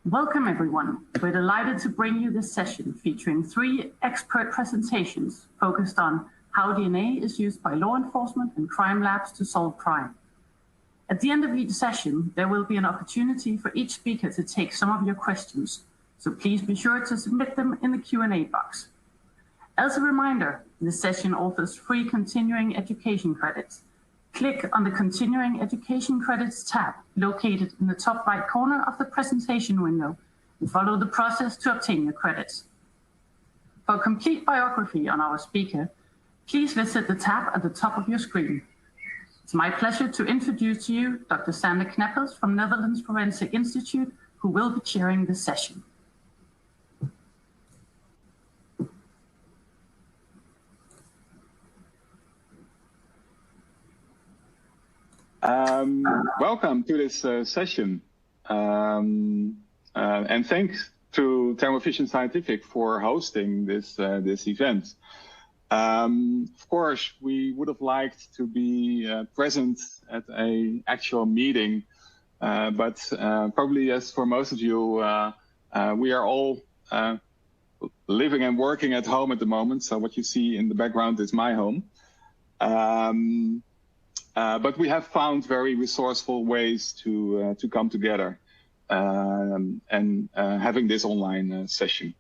Welcome everyone. We're delighted to bring you this session featuring 3 expert presentations focused on how DNA is used by law enforcement and crime labs to solve crime. At the end of each session, there will be an opportunity for each speaker to take some of your questions, so please be sure to submit them in the Q&A box. As a reminder, this session offers free continuing education credits. Click on the Continuing Education Credits tab located in the top right corner of the presentation window and follow the process to obtain your credits. For a complete biography on our speaker, please visit the tab at the top of your screen. It's my pleasure to introduce to you Dr. Sander Kneppels from Netherlands Forensic Institute, who will be chairing this session. Welcome to this session, and thanks to Thermo Fisher Scientific for hosting this event. Of course, we would have liked to be present at an actual meeting, but probably, as for most of you, we are all living and working at home at the moment. So what you see in the background is my home. But we have found very resourceful ways to come together and having this online session.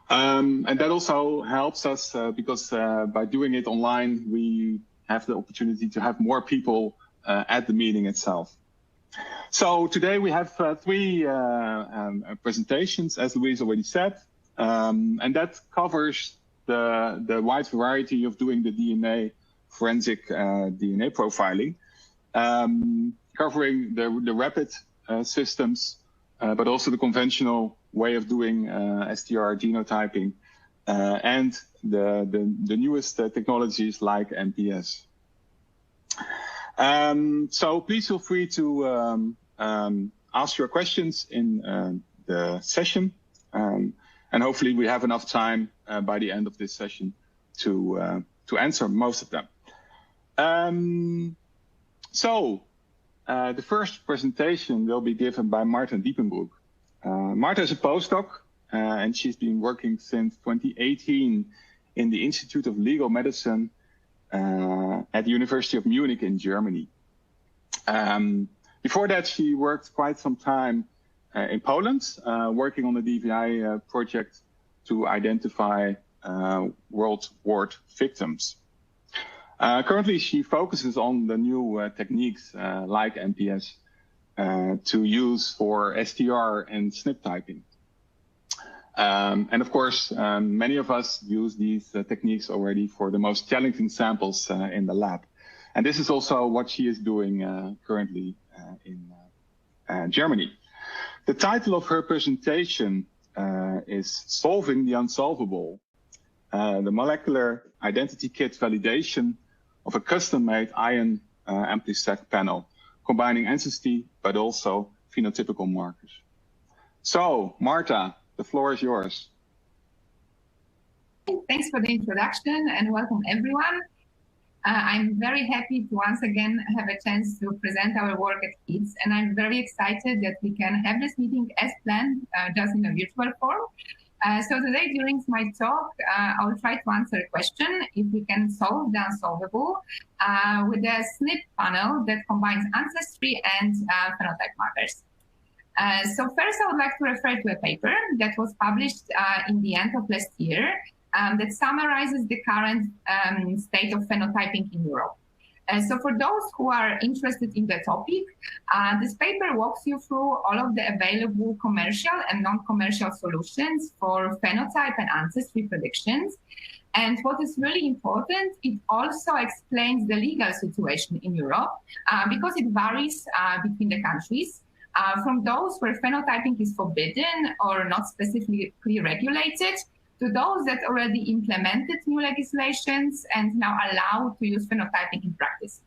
And that also helps us because by doing it online, we have the opportunity to have more people at the meeting itself. So today we have 3 presentations, as Louise already said, and that covers the wide variety of doing the DNA forensic DNA profiling, covering the rapid systems, but also the conventional way of doing STR genotyping, and the newest technologies like MPS. So please feel free to ask your questions in the session, and hopefully we have enough time by the end of this session to answer most of them. The first presentation will be given by Marta Diepenburg. Marta is a postdoc, and she's been working since 2018 in the Institute of Legal Medicine at the University of Munich in Germany. Before that, she worked quite some time in Poland, working on the DVI project to identify World War victims. Currently, she focuses on the new techniques like MPS to use for STR and SNP typing. And of course, many of us use these techniques already for the most challenging samples in the lab. And this is also what she is doing currently in Germany. The title of her presentation is Solving the Unsolvable, the Molecular Identity Kit Validation of a custom-made ion amplistack panel, combining ancestry but also phenotypical markers. So, Marta, the floor is yours. Thanks for the introduction and welcome everyone. I'm very happy to once again have a chance to present our work at KIDS, and I'm very excited that we can have this meeting as planned, just in a virtual form. So today, during my talk, I'll try to answer a question if we can solve the unsolvable with a SNP panel that combines ancestry and phenotype markers. So first, I would like to refer to a paper that was published in the end of last year that summarizes the current state of phenotyping in Europe. So for those who are interested in the topic, this paper walks you through all of the available commercial and non-commercial solutions for phenotype and ancestry predictions. And what is really important, it also explains the legal situation in Europe because it varies between the countries. From those where phenotyping is forbidden or not specifically regulated, to those that already implemented new legislations and now allow to use phenotyping in practice.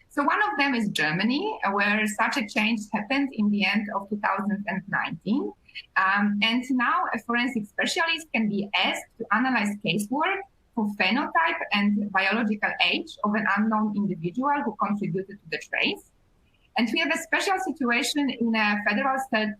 So one of them is Germany, where such a change happened in the end of 2019. And now a forensic specialist can be asked to analyze casework for phenotype and biological age of an unknown individual who contributed to the trace. And we have a special situation in a federal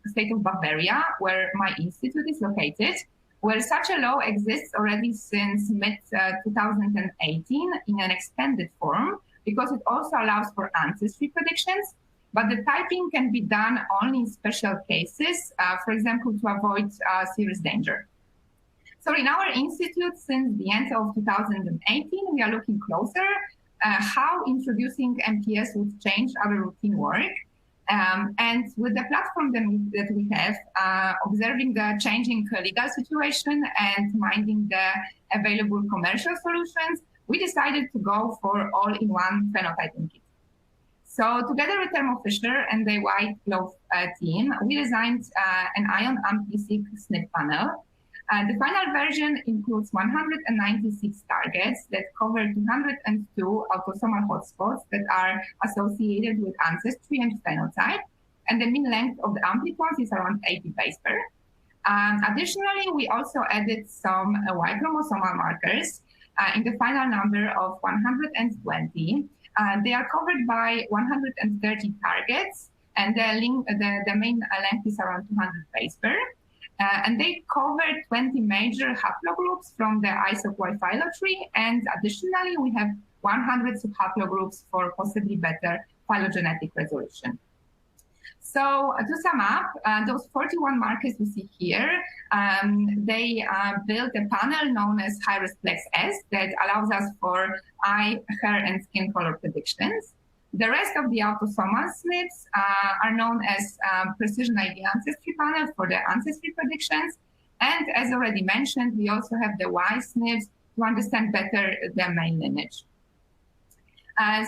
state of Bavaria, where my institute is located, where such a law exists already since mid-2018 in an expanded form, because it also allows for ancestry predictions, but the typing can be done only in special cases, for example, to avoid serious danger. So in our institute, since the end of 2018, we are looking closer how introducing MPS would change our routine work. And with the platform that we have, observing the changing legal situation and minding the available commercial solutions, we decided to go for all-in-one phenotyping kit. So together with Thermo Fisher and the White Glove team, we designed an ION-AMP-seq SNP panel. The final version includes 196 targets that cover 202 autosomal hotspots that are associated with ancestry and phenotype, and the mean length of the amplicons is around 80 base pair. Additionally, we also added some Y chromosomal markers in the final number of 120. They are covered by 130 targets, and the main length is around 200 base pair. And they cover 20 major haplogroups from the ISOC-Y phylogeny, and additionally, we have 100 subhaplogroups for possibly better phylogenetic resolution. So to sum up, those 41 markers we see here, they built a panel known as high-risk plex S that allows us for eye, hair, and skin color predictions. The rest of the autosomal SNPs are known as Precision ID Ancestry Panel for the ancestry predictions. And as already mentioned, we also have the Y SNPs to understand better the main lineage.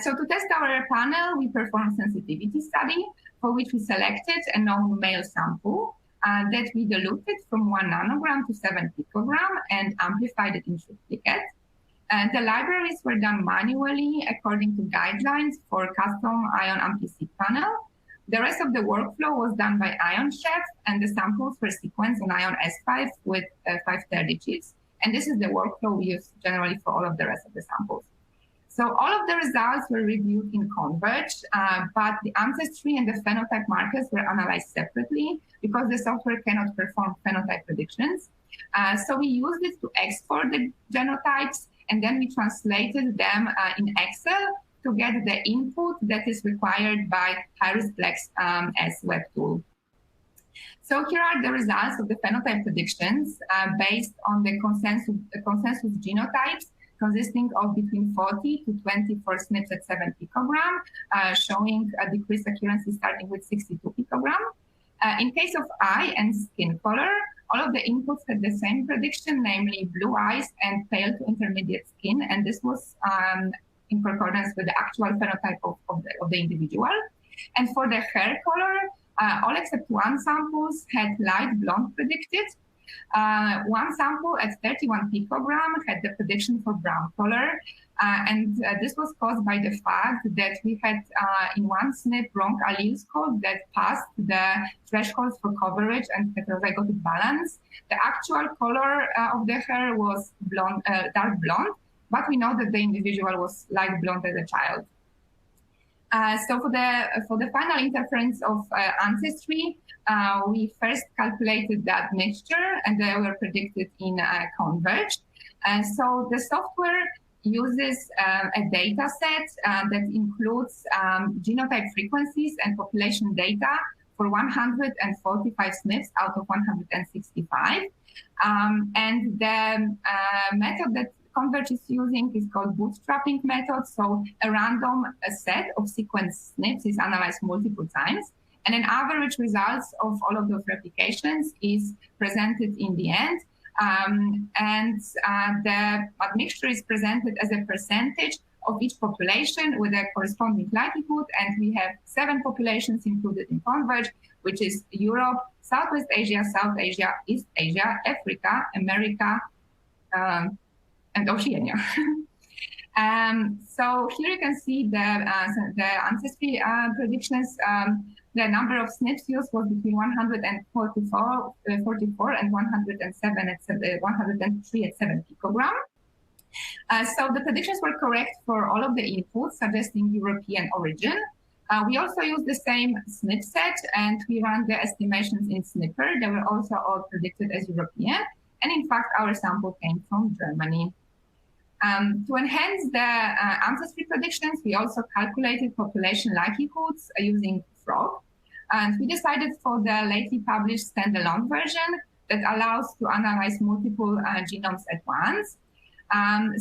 So to test our panel, we performed sensitivity study for which we selected a known male sample that we diluted from 1 nanogram to 7 picogram and amplified it in triplicate. The libraries were done manually according to guidelines for custom ION-AMP-seq panel. The rest of the workflow was done by ION Chef, and the samples were sequenced on ION S5 with 530 chips. And this is the workflow we use generally for all of the rest of the samples. So all of the results were reviewed in Converge, but the ancestry and the phenotype markers were analyzed separately because the software cannot perform phenotype predictions. So we used it to export the genotypes, and then we translated them in Excel to get the input that is required by high-risk plex as web tool. So here are the results of the phenotype predictions based on the consensus genotypes consisting of between 40 to 24 SNPs at 7 picogram, showing a decreased accuracy starting with 62 picogram. In case of eye and skin color, all of the inputs had the same prediction, namely blue eyes and pale to intermediate skin, and this was in concordance with the actual phenotype of the individual. And for the hair color, all except one samples had light blonde predicted. One sample at 31 picogram had the prediction for brown color, and this was caused by the fact that we had in one SNP wrong alleles code that passed the thresholds for coverage and heterozygotic balance. The actual color of the hair was blonde, dark blonde, but we know that the individual was light blonde as a child. So for the final interference of ancestry, we first calculated that mixture, and they were predicted in Converge. So the software uses a data set that includes genotype frequencies and population data for 145 SNPs out of 165. And the method that Converge is using is called Bootstrapping Methods. So a random set of sequence SNPs is analyzed multiple times, and an average results of all of those replications is presented in the end. The admixture is presented as a percentage of each population with a corresponding likelihood, and we have 7 populations included in Converge, which is Europe, Southwest Asia, South Asia, East Asia, Africa, America, and Oceania. So here you can see the ancestry predictions. The number of SNPs used was between 144 and 107 at 103 at 7 picogram. So the predictions were correct for all of the inputs, suggesting European origin. We also use the same SNP set, and we ran the estimations in Snipper. They were also all predicted as European. And in fact, our sample came from Germany. To enhance the ancestry predictions, we also calculated population likelihoods using frog. And we decided for the lately published standalone version that allows to analyze multiple genomes at once. Our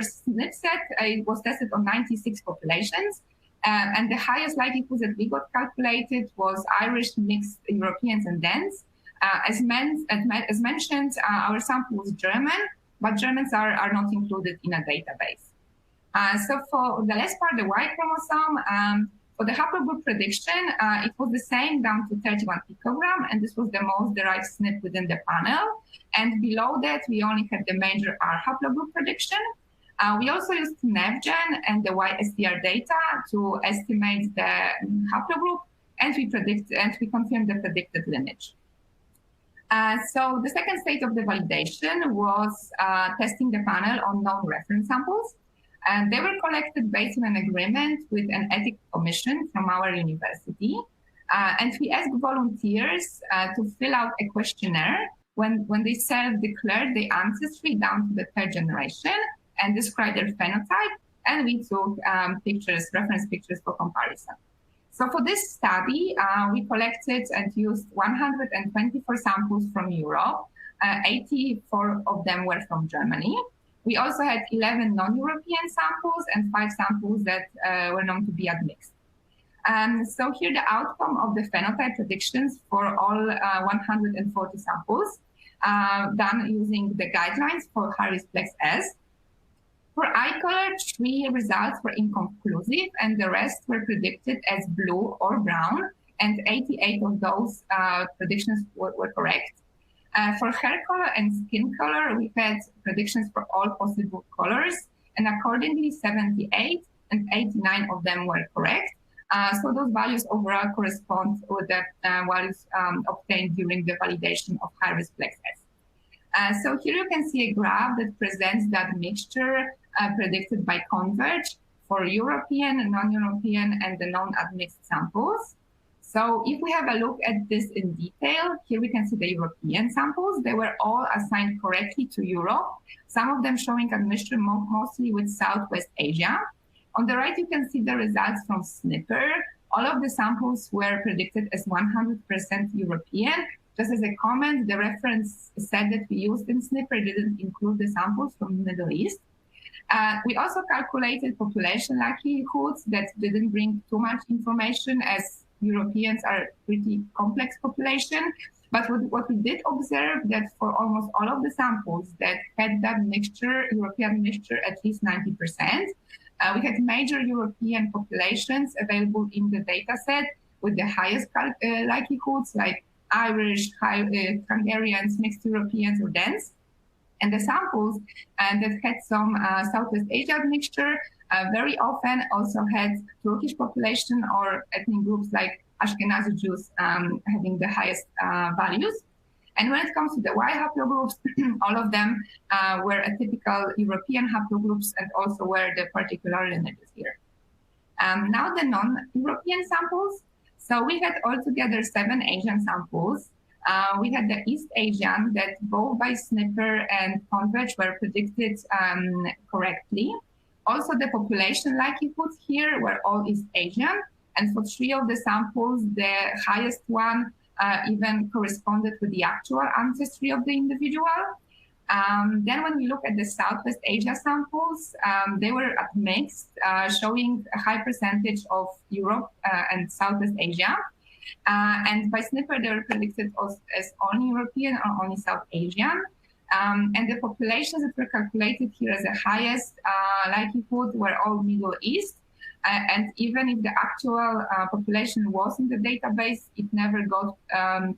SNP set was tested on 96 populations, and the highest likelihood that we got calculated was Irish, mixed Europeans, and Danes. As mentioned, our sample was German, but Germans are not included in a database. So for the last part, the Y chromosome, for the haplogroup prediction, it was the same down to 31 picogram, and this was the most derived SNP within the panel. And below that, we only had the major R haplogroup prediction. We also used NavGen and the YSDR data to estimate the haplogroup, and we confirmed the predicted lineage. So the second stage of the validation was testing the panel on known reference samples. And they were collected based on an agreement with an ethics commission from our university. And we asked volunteers to fill out a questionnaire when they self-declared their ancestry down to the third generation and described their phenotype. And we took reference pictures for comparison. So for this study, we collected and used 124 samples from Europe. 84 of them were from Germany. We also had 11 non-European samples and 5 samples that were known to be admixed. So here the outcome of the phenotype predictions for all 140 samples done using the guidelines for Harris-Plex S. For eye color, 3 results were inconclusive and the rest were predicted as blue or brown, and 88 of those predictions were correct. For hair color and skin color, we had predictions for all possible colors, and accordingly 78 and 89 of them were correct. So those values overall correspond with the values obtained during the validation of Harris-Plex S. So here you can see a graph that presents that mixture predicted by Converge for European, non-European, and the non-admixed samples. So if we have a look at this in detail, here we can see the European samples. They were all assigned correctly to Europe, some of them showing admixture mostly with Southwest Asia. On the right, you can see the results from Snipper. All of the samples were predicted as 100% European. Just as a comment, the reference set that we used in Snipper didn't include the samples from the Middle East. We also calculated population likelihoods that didn't bring too much information, as Europeans are pretty complex population. But what we did observe that for almost all of the samples that had that mixture, European mixture, at least 90%, we had major European populations available in the data set with the highest likelihoods, like Irish, Hungarians, mixed Europeans, or Danes. And the samples that had some Southwest Asia mixture very often also had Turkish population or ethnic groups like Ashkenazi Jews having the highest values. And when it comes to the Y haplogroups, all of them were atypical European haplogroups and also were the particular lineages here. Now the non-European samples. So we had altogether 7 Asian samples. We had the East Asian that both by Snipper and Converge were predicted correctly. Also the population likelihoods here were all East Asian. And for 3 of the samples, the highest one even corresponded with the actual ancestry of the individual. Then when we look at the Southwest Asia samples, they were mixed, showing a high percentage of Europe and Southwest Asia. And by Snipper, they were predicted as only European or only South Asian. And the populations that were calculated here as the highest likelihood were all Middle East. And even if the actual population was in the database, it never got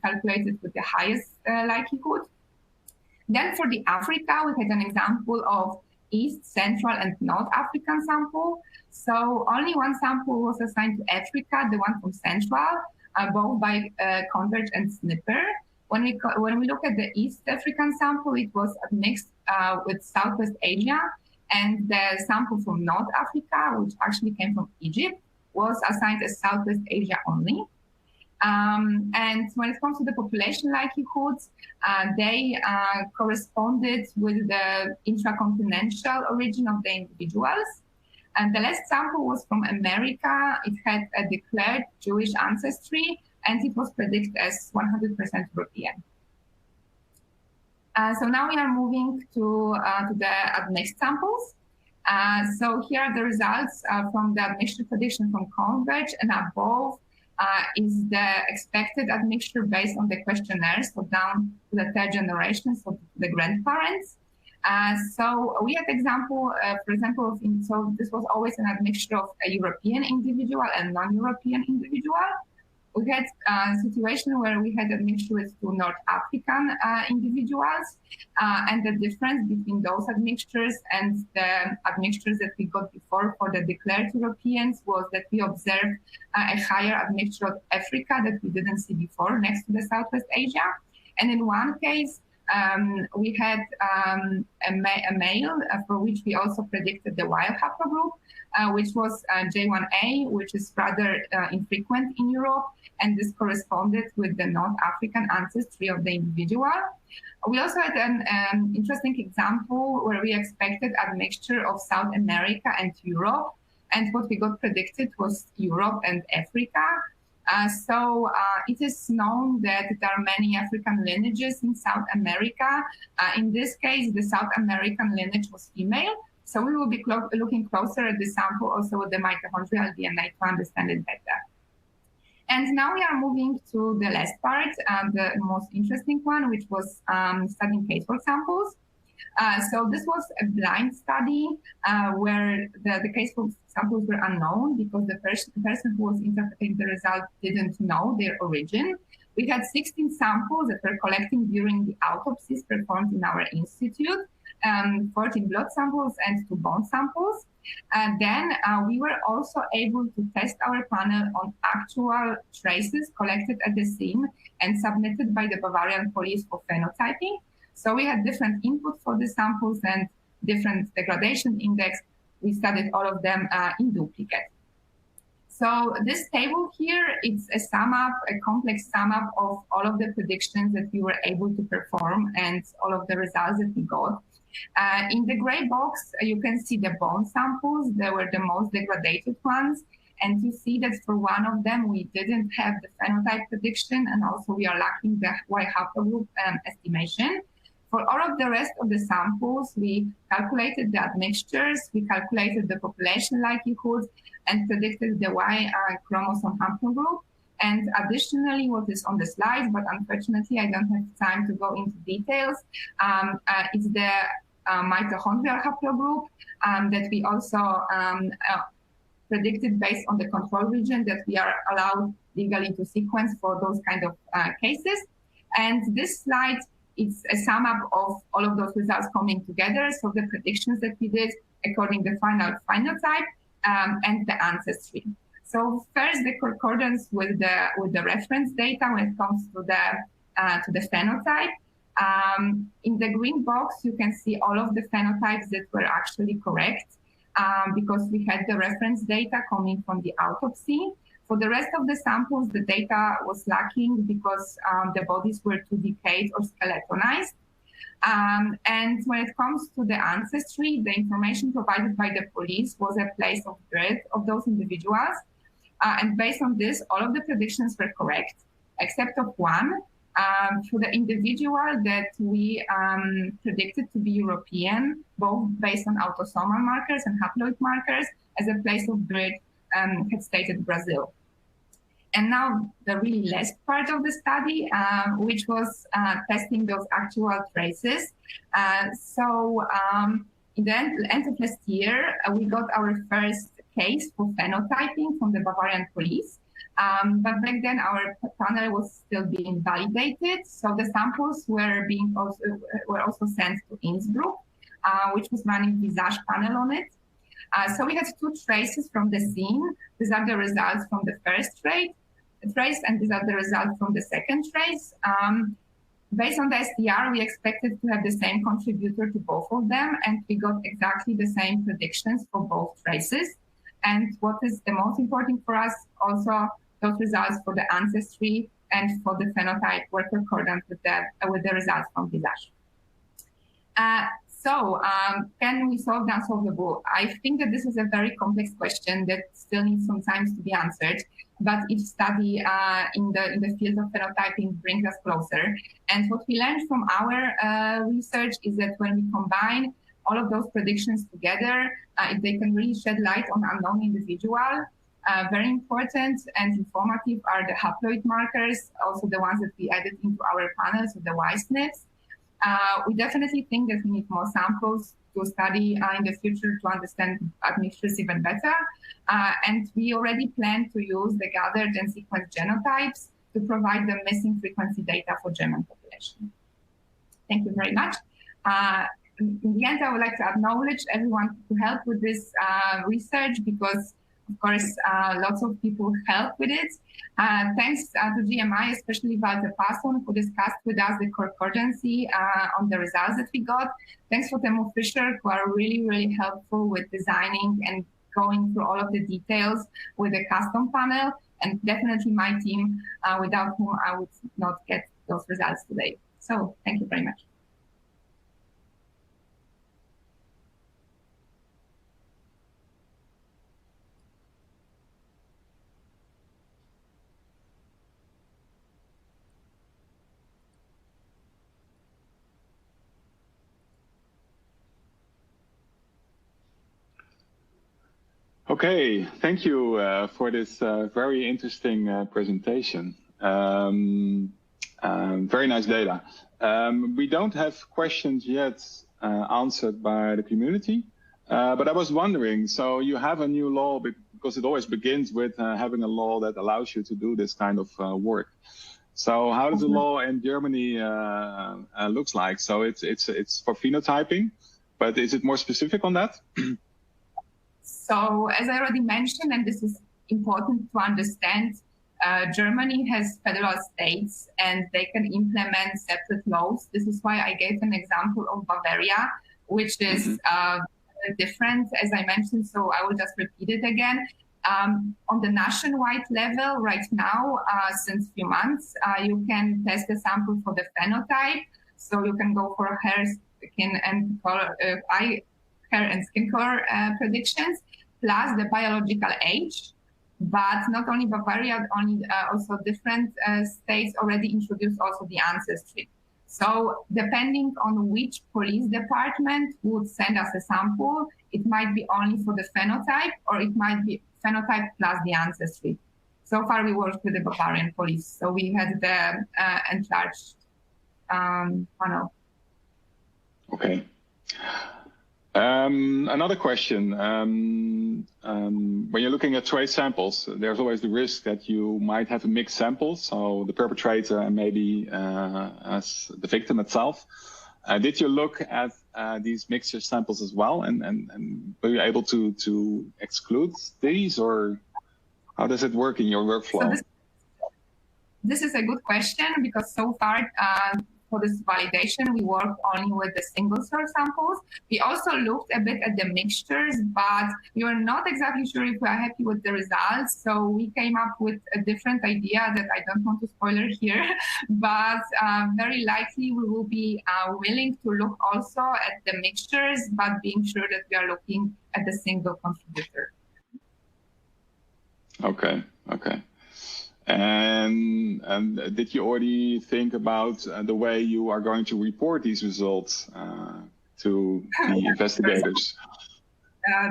calculated with the highest likelihood. Then for the Africa, we had an example of East, Central, and North African sample. So only one sample was assigned to Africa, the one from Central, both by Converge and Snipper. When we look at the East African sample, it was mixed with Southwest Asia. And the sample from North Africa, which actually came from Egypt, was assigned as Southwest Asia only. And when it comes to the population likelihoods, they corresponded with the intracontinental origin of the individuals. And the last sample was from America. It had a declared Jewish ancestry, and it was predicted as 100% European. So now we are moving to the admixed samples. So here are the results from the admixture prediction from Converge, and above is the expected admixture based on the questionnaire, so down to the third generation, so the grandparents. So we had example, for example, so this was always an admixture of a European individual and non-European individual. We had a situation where we had admixture with two North African individuals, and the difference between those admixtures and the admixtures that we got before for the declared Europeans was that we observed a higher admixture of Africa that we didn't see before next to the Southwest Asia. And in one case, we had a male for which we also predicted the wild haplogroup, which was J1A, which is rather infrequent in Europe, and this corresponded with the North African ancestry of the individual. We also had an interesting example where we expected admixture of South America and Europe, and what we got predicted was Europe and Africa. So it is known that there are many African lineages in South America. In this case, the South American lineage was female. So we will be looking closer at the sample also with the mitochondrial DNA to understand it better. And now we are moving to the last part, the most interesting one, which was studying casework samples. So this was a blind study where the casework samples were unknown because the person who was interpreting the result didn't know their origin. We had 16 samples that were collected during the autopsies performed in our institute, 14 blood samples and 2 bone samples. Then we were also able to test our panel on actual traces collected at the scene and submitted by the Bavarian police for phenotyping. So we had different input for the samples and different degradation index. We studied all of them in duplicate. So this table here, it's a sum up, a complex sum up of all of the predictions that we were able to perform and all of the results that we got. In the gray box, you can see the bone samples. They were the most degraded ones. And you see that for one of them, we didn't have the phenotype prediction, and also we are lacking the Y haplogroup estimation. For all of the rest of the samples, we calculated the admixtures, we calculated the population likelihoods, and predicted the Y chromosome haplogroup. And additionally, what is on the slide, but unfortunately, I don't have time to go into details, is the mitochondrial haplogroup that we also predicted based on the control region that we are allowed legally to sequence for those kind of cases. And this slide, it's a sum up of all of those results coming together. So the predictions that we did according to the final phenotype and the ancestry. So first, the concordance with the reference data when it comes to the phenotype. In the green box, you can see all of the phenotypes that were actually correct because we had the reference data coming from the autopsy. For the rest of the samples, the data was lacking because the bodies were too decayed or skeletonized. And when it comes to the ancestry, the information provided by the police was a place of birth of those individuals. And based on this, all of the predictions were correct, except of one. For the individual that we predicted to be European, both based on autosomal markers and haploid markers, as a place of birth had stated Brazil. And now the really last part of the study, which was testing those actual traces. So in the end of last year, we got our first case for phenotyping from the Bavarian police. But back then our panel was still being validated. So the samples were also sent to Innsbruck, which was running Visage panel on it. So we had 2 traces from the scene. These are the results from the first trace, and these are the results from the second trace. Based on the STR, we expected to have the same contributor to both of them, and we got exactly the same predictions for both traces. And what is the most important for us, also those results for the ancestry and for the phenotype were concordant with the results from Visage. So can we solve the unsolvable? I think that this is a very complex question that still needs some time to be answered, but each study in the field of phenotyping brings us closer. And what we learned from our research is that when we combine all of those predictions together, if they can really shed light on unknown individual, very important and informative are the haploid markers, also the ones that we added into our panels of the Y-SNPs. We definitely think that we need more samples to study in the future to understand admixtures even better. And we already plan to use the gathered and sequenced genotypes to provide the missing frequency data for German population. Thank you very much. In the end, I would like to acknowledge everyone who helped with this research because, of course, lots of people help with it. Thanks to GMI, especially Walter Passon, who discussed with us the concordancy on the results that we got. Thanks for Timo Fischer, who are really, really helpful with designing and going through all of the details with the custom panel. And definitely my team, without whom I would not get those results today. So thank you very much. Okay, thank you for this very interesting presentation. Very nice data. We don't have questions yet answered by the community, but I was wondering, so you have a new law because it always begins with having a law that allows you to do this kind of work. So how does the law in Germany looks like? So it's for phenotyping, but is it more specific on that? So as I already mentioned, and this is important to understand, Germany has federal states and they can implement separate laws. This is why I gave an example of Bavaria, which is different, as I mentioned, so I will just repeat it again. On the nationwide level right now, since a few months, you can test a sample for the phenotype. So you can go for hair, skin, and color, hair and skin color predictions, plus the biological age. But not only Bavaria, also different states already introduced also the ancestry. So depending on which police department would send us a sample, it might be only for the phenotype, or it might be phenotype plus the ancestry. So far we worked with the Bavarian police, so we had the enlarged panel. Okay. Another question. When you're looking at trace samples, there's always the risk that you might have a mixed sample, so the perpetrator and maybe as the victim itself. Did you look at these mixture samples as well, and were you able to exclude these, or how does it work in your workflow? So this is a good question, because so far for this validation, we worked only with the single source samples. We also looked a bit at the mixtures, but we were not exactly sure if we are happy with the results. So we came up with a different idea that I don't want to spoiler here, but very likely we will be willing to look also at the mixtures, but being sure that we are looking at the single contributor. Okay, okay. And did you already think about the way you are going to report these results to the investigators?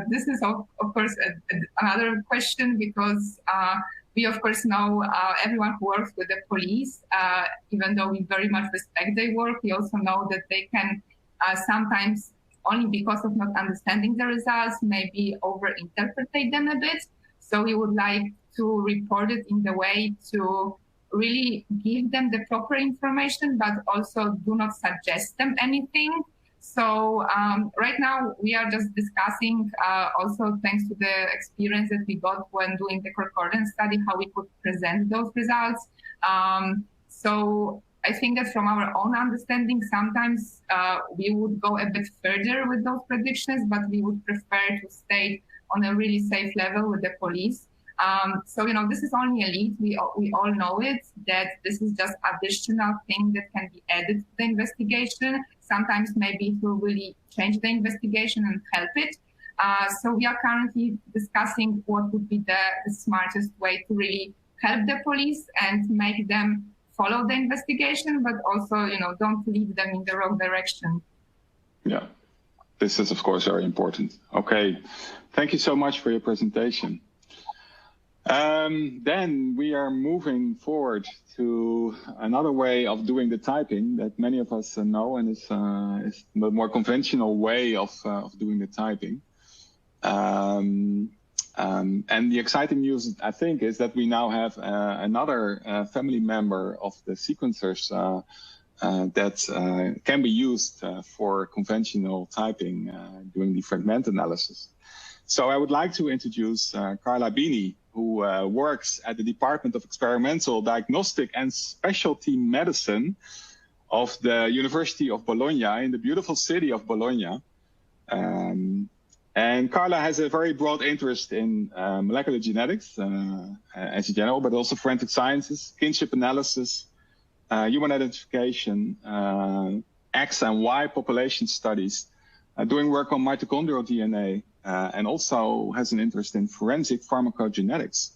This is, of course, another question, because we, of course, know everyone who works with the police, even though we very much respect their work, we also know that they can sometimes, only because of not understanding the results, maybe over-interpret them a bit. So we would like to report it in the way to really give them the proper information, but also do not suggest them anything. So right now we are just discussing, also thanks to the experience that we got when doing the concordance study, how we could present those results. So I think that from our own understanding, sometimes we would go a bit further with those predictions, but we would prefer to stay on a really safe level with the police. So, this is only a lead. We all know it, that this is just additional thing that can be added to the investigation. Sometimes maybe it will really change the investigation and help it. So we are currently discussing what would be the smartest way to really help the police and make them follow the investigation, but also, don't lead them in the wrong direction. Yeah, this is, of course, very important. Okay, thank you so much for your presentation. Then we are moving forward to another way of doing the typing that many of us know, and is a more conventional way of doing the typing. And the exciting news, I think, is that we now have another family member of the sequencers that can be used for conventional typing doing the fragment analysis. So I would like to introduce Carla Bini, who works at the Department of Experimental Diagnostic and Specialty Medicine of the University of Bologna in the beautiful city of Bologna. And Carla has a very broad interest in molecular genetics as a general, but also forensic sciences, kinship analysis, human identification, X and Y population studies, doing work on mitochondrial DNA, and also has an interest in forensic pharmacogenetics.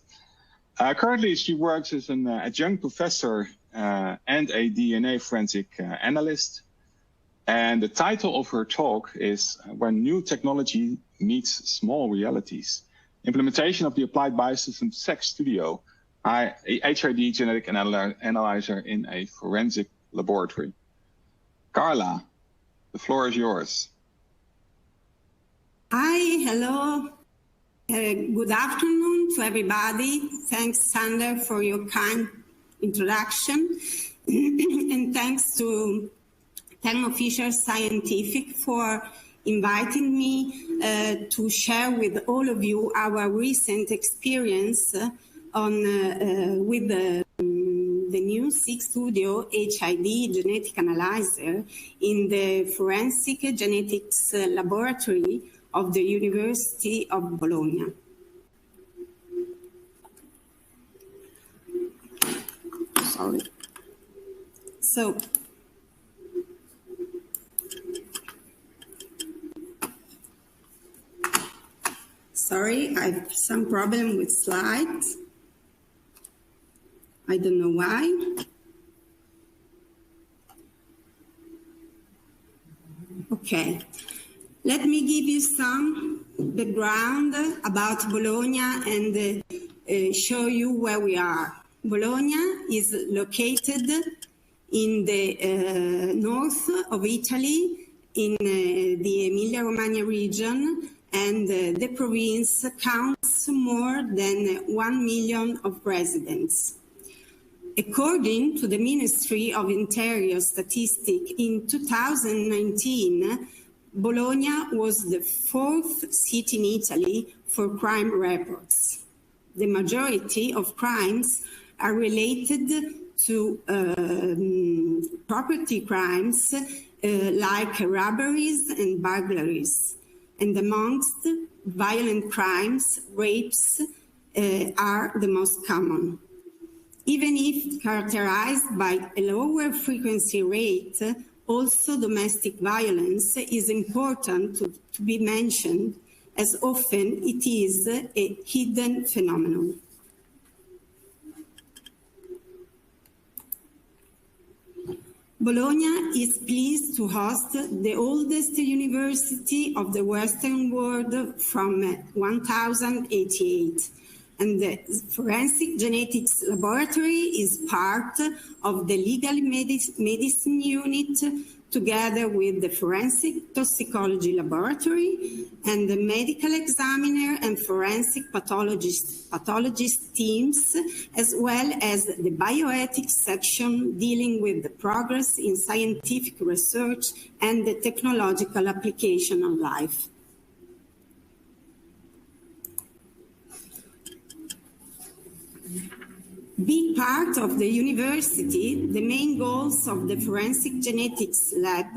Currently, she works as an adjunct professor and a DNA forensic analyst. And the title of her talk is When New Technology Meets Small Realities, Implementation of the Applied Biosystem Sex Studio, HID Genetic Analyzer in a Forensic Laboratory. Carla, the floor is yours. Hi, hello. Good afternoon to everybody. Thanks, Sander, for your kind introduction. And thanks to Thermo Fisher Scientific for inviting me to share with all of you our recent experience with the new Sex Studio HID genetic analyzer in the Forensic Genetics Laboratory of the University of Bologna. Sorry. So, sorry, I have some problem with slides. I don't know why. Okay. Let me give you some background about Bologna and show you where we are. Bologna is located in the north of Italy, in the Emilia-Romagna region, and the province counts more than 1 million of residents. According to the Ministry of Interior Statistics, in 2019, Bologna was the 4th city in Italy for crime reports. The majority of crimes are related to property crimes like robberies and burglaries. And amongst violent crimes, rapes are the most common. Even if characterized by a lower frequency rate, also domestic violence is important to be mentioned, as often it is a hidden phenomenon. Bologna is pleased to host the oldest university of the Western world from 1088. And the Forensic Genetics Laboratory is part of the Legal Medicine Unit, together with the Forensic Toxicology Laboratory and the Medical Examiner and Forensic Pathologist teams, as well as the Bioethics section dealing with the progress in scientific research and the technological application of life. Being part of the university, the main goals of the Forensic Genetics Lab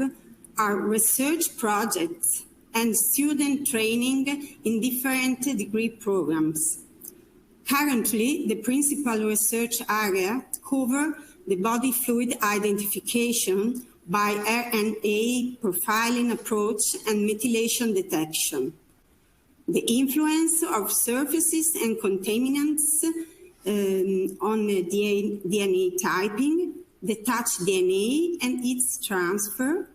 are research projects and student training in different degree programs. Currently, the principal research area covers the body fluid identification by RNA profiling approach and methylation detection, the influence of surfaces and contaminants on DNA typing, the touch DNA and its transfer,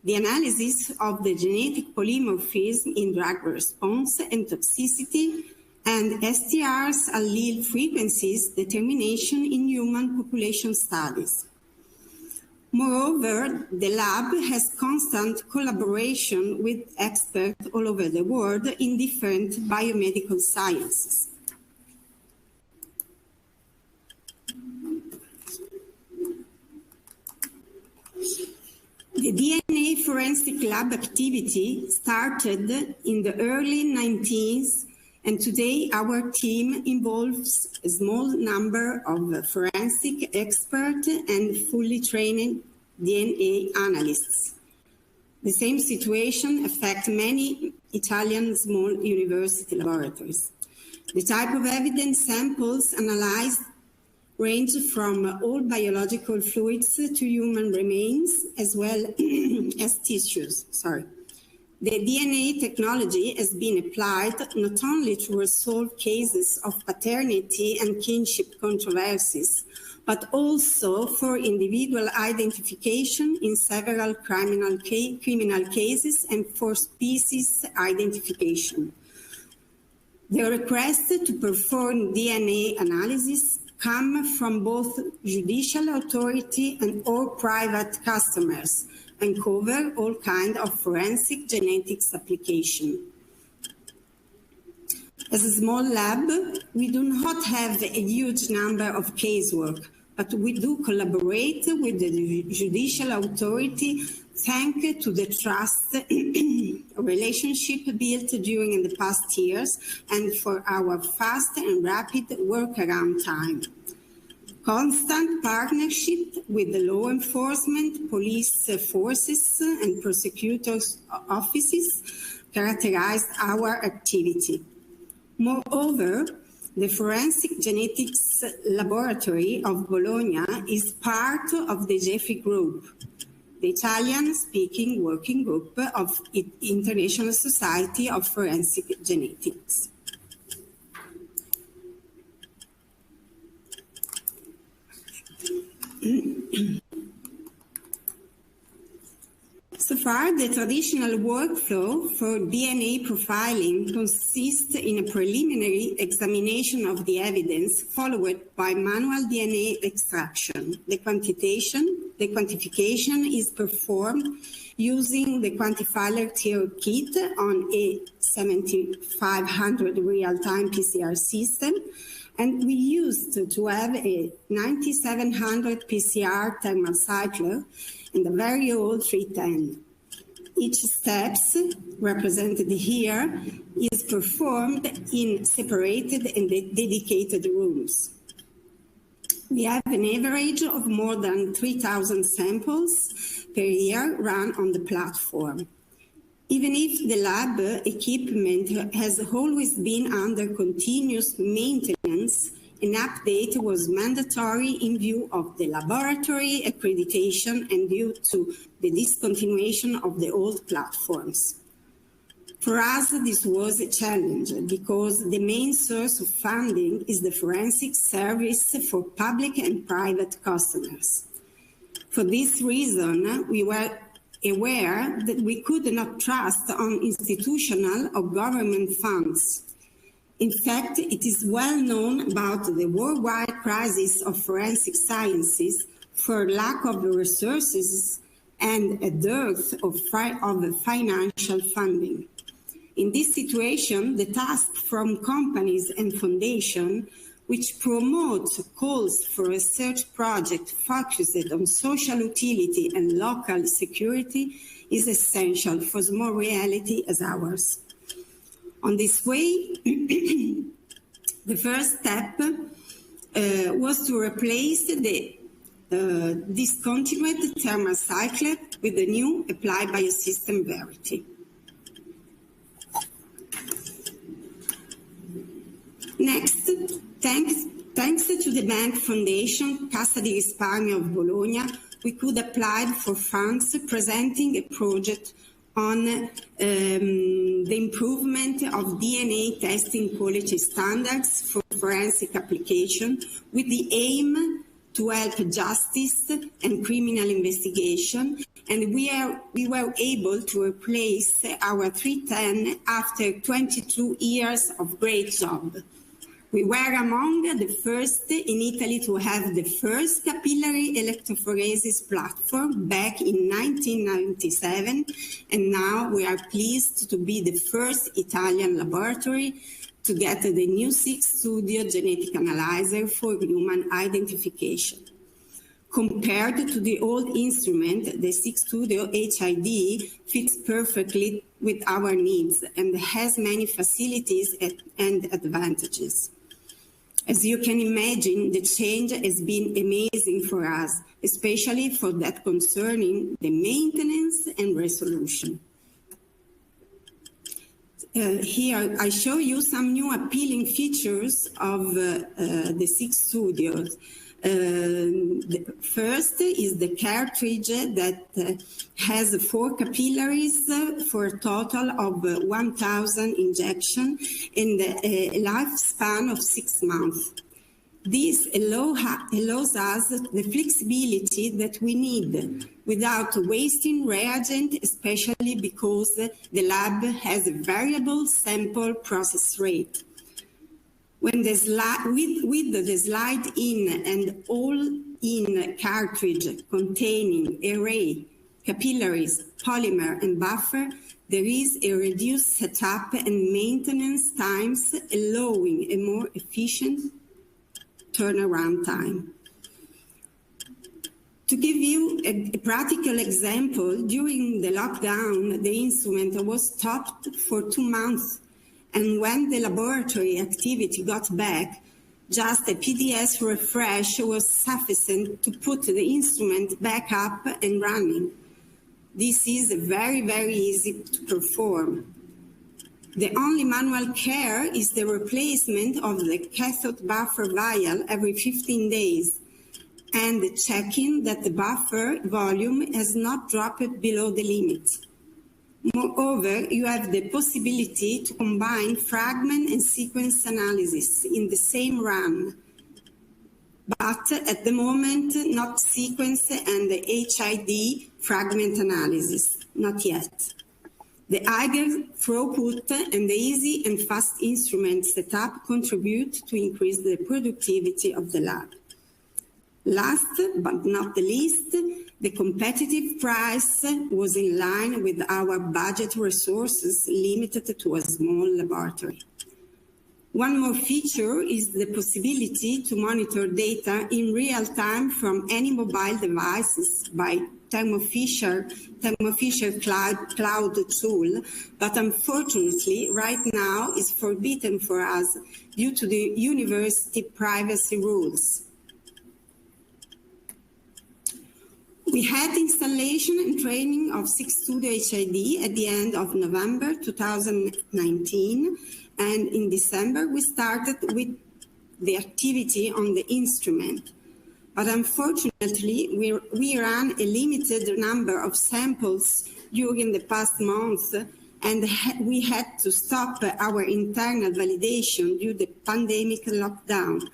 the analysis of the genetic polymorphism in drug response and toxicity, and STR's allele frequencies determination in human population studies. Moreover, the lab has constant collaboration with experts all over the world in different biomedical sciences. The DNA forensic lab activity started in the early 1990s, and today our team involves a small number of forensic experts and fully trained DNA analysts. The same situation affects many Italian small university laboratories. The type of evidence samples analyzed range from all biological fluids to human remains, as well as tissues. The DNA technology has been applied not only to resolve cases of paternity and kinship controversies, but also for individual identification in several criminal cases and for species identification. The request to perform DNA analysis come from both judicial authority and or private customers and cover all kinds of forensic genetics application. As a small lab, we do not have a huge number of casework, but we do collaborate with the judicial authority thanks to the trust relationship built during the past years and for our fast and rapid workaround time. Constant partnership with the law enforcement, police forces and prosecutors' offices characterized our activity. Moreover, the Forensic Genetics Laboratory of Bologna is part of the GEFI group, the Italian-speaking working group of the International Society of Forensic Genetics. So far, the traditional workflow for DNA profiling consists in a preliminary examination of the evidence followed by manual DNA extraction. The quantification is performed using the quantifier tier kit on a 7500 real-time PCR system, and we used to have a 9700 PCR thermal cycler and a very old 310. Each step, represented here, is performed in separated and dedicated rooms. We have an average of more than 3,000 samples per year run on the platform. Even if the lab equipment has always been under continuous maintenance, an update was mandatory in view of the laboratory accreditation and due to the discontinuation of the old platforms. For us, this was a challenge because the main source of funding is the forensic service for public and private customers. For this reason, we were aware that we could not trust on institutional or government funds. In fact, it is well known about the worldwide crisis of forensic sciences for lack of resources and a dearth of financial funding. In this situation, the task from companies and foundations which promote calls for research projects focused on social utility and local security is essential for small reality as ours. On this way, the first step was to replace the discontinued thermal cycle with the new applied biosystem Verity. Next, thanks to the Bank Foundation Cassa di Risparmio of Bologna, we could apply for funds presenting a project on the improvement of DNA testing quality standards for forensic application with the aim to help justice and criminal investigation, and we were able to replace our 310 after 22 years of great job. We were among the first in Italy to have the first capillary electrophoresis platform back in 1997, and now we are pleased to be the first Italian laboratory to get the new 6 Studio genetic analyzer for human identification. Compared to the old instrument, the 6 Studio HID fits perfectly with our needs and has many facilities and advantages. As you can imagine, the change has been amazing for us, especially for that concerning the maintenance and resolution. Here I show you some new appealing features of the 6 Studios. The first is the cartridge that has 4 capillaries for a total of 1,000 injections in a lifespan of 6 months. This allows us the flexibility that we need without wasting reagent, especially because the lab has a variable sample process rate. When with the slide-in and all-in cartridge containing array, capillaries, polymer, and buffer, there is a reduced setup and maintenance times, allowing a more efficient turnaround time. To give you a practical example, during the lockdown, the instrument was stopped for 2 months. And when the laboratory activity got back, just a PDS refresh was sufficient to put the instrument back up and running. This is very, very easy to perform. The only manual care is the replacement of the cathode buffer vial every 15 days and checking that the buffer volume has not dropped below the limit. Moreover, you have the possibility to combine fragment and sequence analysis in the same run, but at the moment, not sequence and the HID fragment analysis, not yet. The higher throughput and the easy and fast instrument setup contribute to increase the productivity of the lab. Last but not the least, the competitive price was in line with our budget resources limited to a small laboratory. One more feature is the possibility to monitor data in real time from any mobile devices by Thermo Fisher Cloud tool, but unfortunately right now is forbidden for us due to the university privacy rules. We had installation and training of 6 Studio HID at the end of November 2019, and in December we started with the activity on the instrument. But unfortunately, we ran a limited number of samples during the past month, and we had to stop our internal validation due to the pandemic lockdown.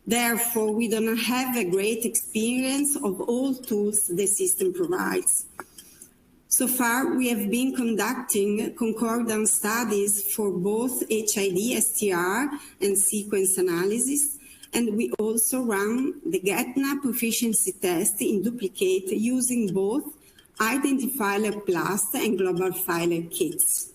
Therefore, we don't have a great experience of all tools the system provides. So far, we have been conducting concordance studies for both HID, STR, and sequence analysis, and we also run the GetNA proficiency test in duplicate using both Identifier Plus and Global Filer kits.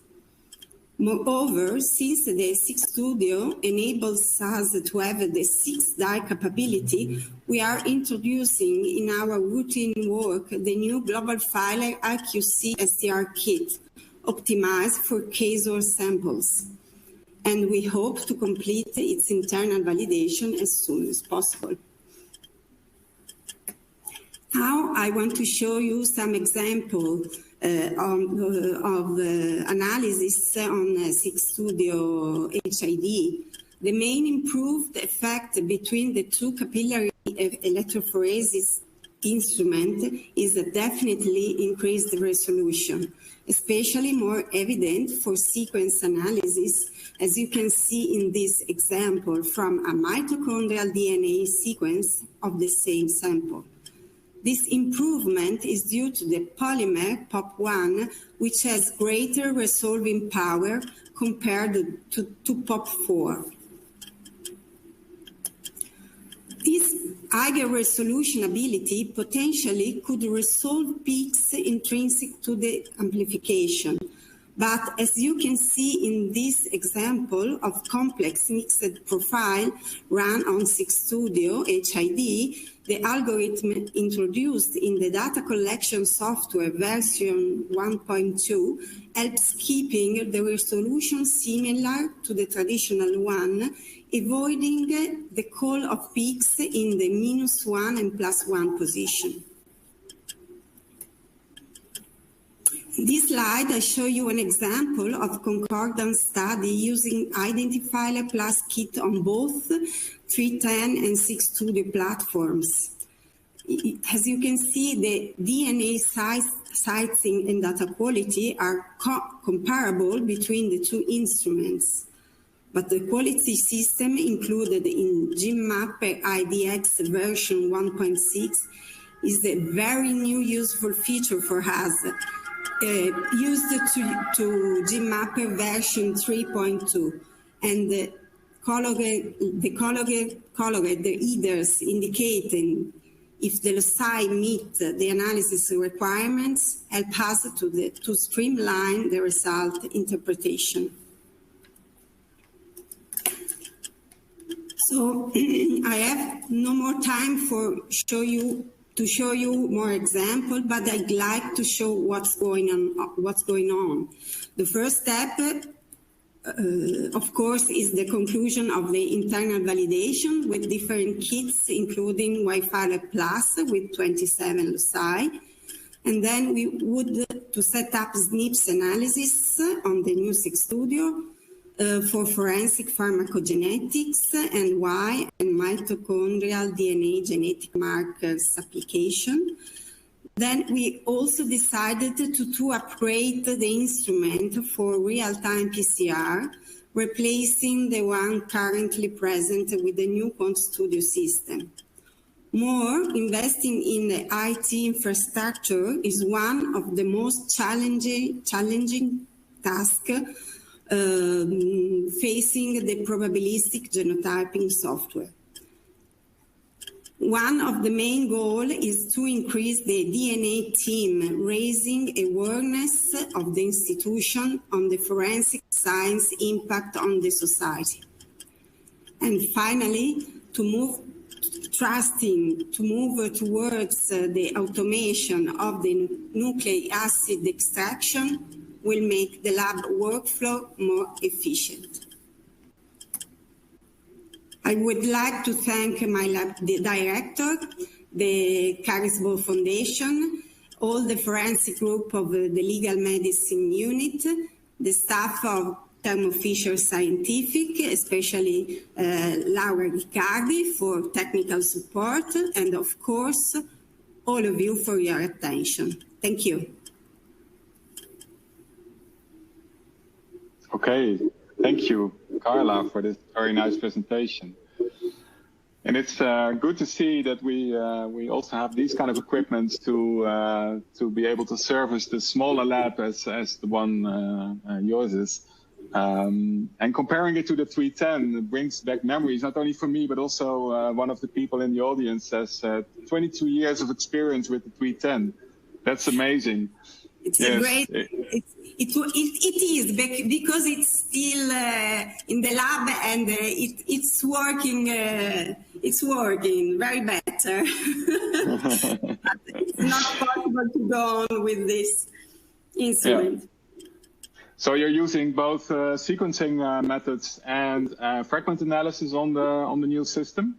Moreover, since the 6 Studio enables us to have the 6-die capability, we are introducing in our routine work the new Global Filer IQC STR kit, optimized for case or samples. and we hope to complete its internal validation as soon as possible. Now I want to show you some examples of analysis on 6-Studio HID. The main improved effect between the two capillary electrophoresis instrument is a definitely increased resolution, especially more evident for sequence analysis, as you can see in this example from a mitochondrial DNA sequence of the same sample. This improvement is due to the polymer POP1, which has greater resolving power compared to POP4. This higher resolution ability potentially could resolve peaks intrinsic to the amplification. But as you can see in this example of complex mixed profile run on 6-Studio HID, the algorithm introduced in the data collection software version 1.2 helps keeping the resolution similar to the traditional one, avoiding the call of peaks in the -1 and +1 position. In this slide, I show you an example of concordance study using Identifier Plus Kit on both 310 and 6-Studio platforms. As you can see, the DNA sizing and data quality are comparable between the two instruments. But the quality system included in GMapper IDX version 1.6 is a very new useful feature for us. Used to GMapper version 3.2, and the colored headers indicating if the loci meet the analysis requirements help us to streamline the result interpretation. So I have no more time to show you more examples, but I'd like to show what's going on. The first step, of course, is the conclusion of the internal validation with different kits, including Wi-Fi Plus with 27 loci. And then we would to set up SNPs analysis on the new 6-Studio for forensic pharmacogenetics and Y and mitochondrial DNA genetic markers application. Then we also decided to upgrade the instrument for real-time PCR, replacing the one currently present with the new QuantStudio system. More, investing in the IT infrastructure is one of the most challenging tasks facing the probabilistic genotyping software. One of the main goals is to increase the DNA team, raising awareness of the institution on the forensic science impact on the society. And finally, to move towards the automation of the nucleic acid extraction will make the lab workflow more efficient. I would like to thank my lab director, the Carisbo Foundation, all the forensic group of the legal medicine unit, the staff of Thermo Fisher Scientific, especially Laura Riccardi for technical support, and of course, all of you for your attention. Thank you. Okay, thank you, Carla, for this very nice presentation. And it's good to see that we also have these kind of equipments to be able to service the smaller lab as the one yours is. And comparing it to the 310 brings back memories, not only for me, but also one of the people in the audience has 22 years of experience with the 310. That's amazing. It's a great, it is because it's still in the lab and it's working very better. But it's not possible to go on with this instrument. So you're using both sequencing methods and fragment analysis on the new system.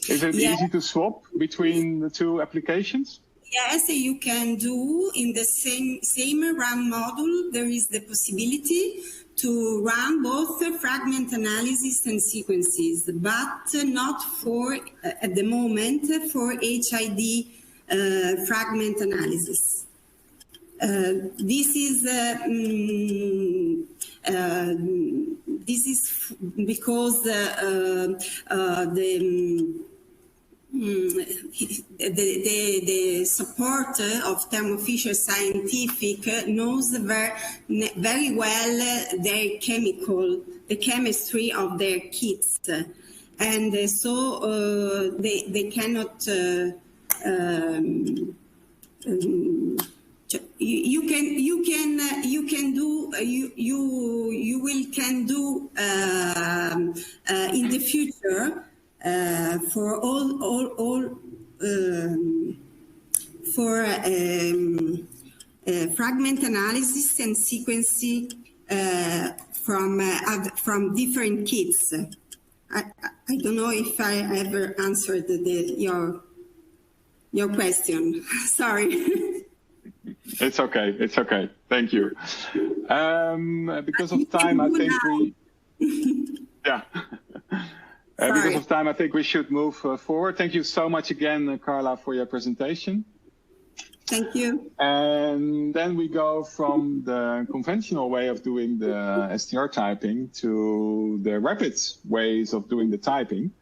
Is it easy to swap between the two applications? Yes, you can do in the same run module. There is the possibility to run both fragment analysis and sequences, but not for, at the moment, for HID fragment analysis. This is because the support of Thermo Fisher Scientific knows very well the chemistry of their kits, and so they cannot. You can do in the future for fragment analysis and sequencing from different kits. I don't know if I ever answered your question. Sorry. It's okay. It's okay. Thank you. Because of time, I think we. Yeah. Because of time, I think we should move forward. Thank you so much again, Carla, for your presentation. Thank you. And then we go from the conventional way of doing the STR typing to the rapid ways of doing the typing.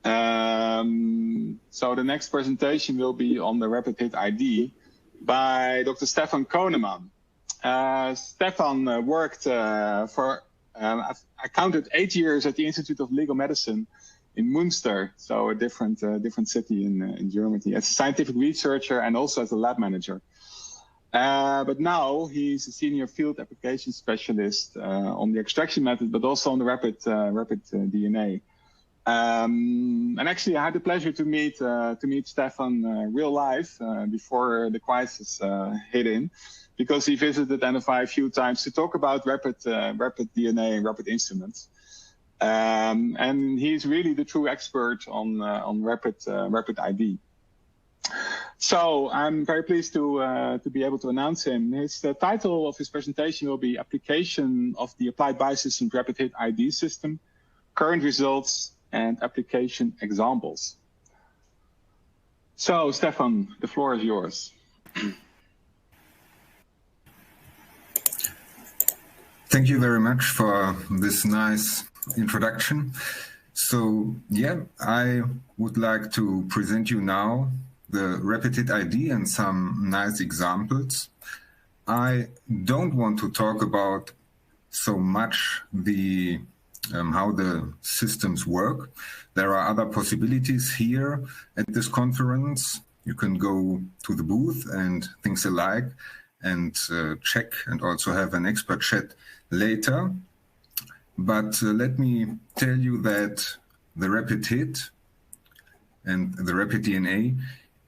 So the next presentation will be on the rapid hit ID by Dr. Stefan Koneman. Stefan worked for, I counted 8 years at the Institute of Legal Medicine in Münster, so a different city in Germany, as a scientific researcher and also as a lab manager. But now he's a senior field application specialist on the extraction method, but also on the rapid DNA. And actually, I had the pleasure to meet Stefan real life before the crisis hit in, because he visited NFI a few times to talk about rapid DNA and rapid instruments. And he's really the true expert on rapid ID. So I'm very pleased to be able to announce him. The title of his presentation will be Application of the Applied Biosystems Rapid Hit ID System, Current Results and Application Examples. So Stefan, the floor is yours. Thank you very much for this nice introduction. So yeah, I would like to present you now the rapid hit ID and some nice examples. I don't want to talk about so much the how the systems work. There are other possibilities here at this conference. You can go to the booth and things alike and check and also have an expert chat later. But let me tell you that the rapid hit and the rapid DNA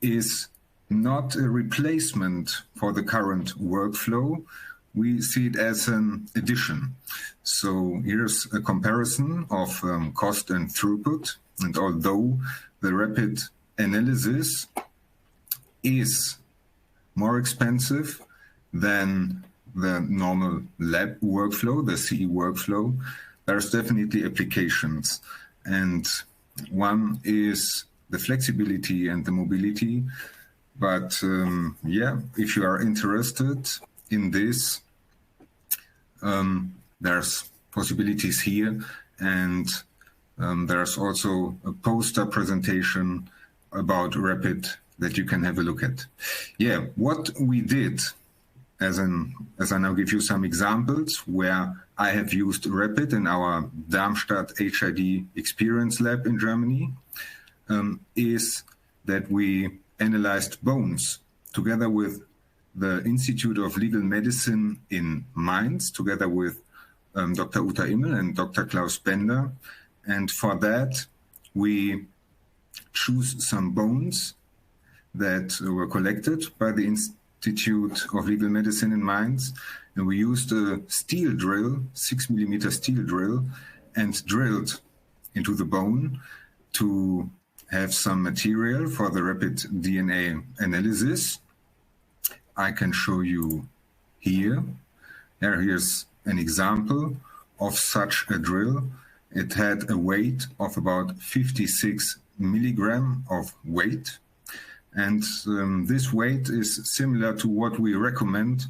is not a replacement for the current workflow. We see it as an addition. So here's a comparison of cost and throughput. And although the rapid analysis is more expensive than the normal lab workflow, the CE workflow, there's definitely applications. And one is the flexibility and the mobility. But yeah, if you are interested in this, there's possibilities here, and there's also a poster presentation about rapid that you can have a look at. Yeah, what we did, as I now give you some examples where I have used rapid in our Darmstadt HID experience lab in Germany, is that we analyzed bones together with the Institute of Legal Medicine in Mainz, together with Dr. Uta Immel and Dr. Klaas Bender. And for that, we choose some bones that were collected by the Institute of Legal Medicine in Mainz. And we used a steel drill, 6mm steel drill, and drilled into the bone to have some material for the rapid DNA analysis. I can show you here. Here's an example of such a drill. It had a weight of about 56 milligram of weight. And this weight is similar to what we recommend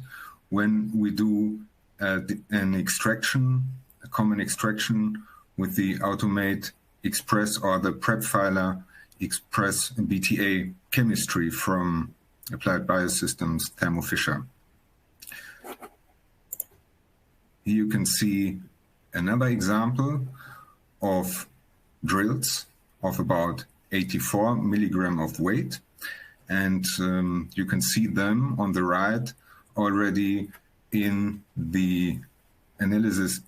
when we do an extraction, a common extraction with the Automate Express or the PrepFiler Express BTA chemistry from Applied Biosystems Thermo Fisher. Here you can see another example of drills of about 84 milligram of weight. And you can see them on the right already in the analysis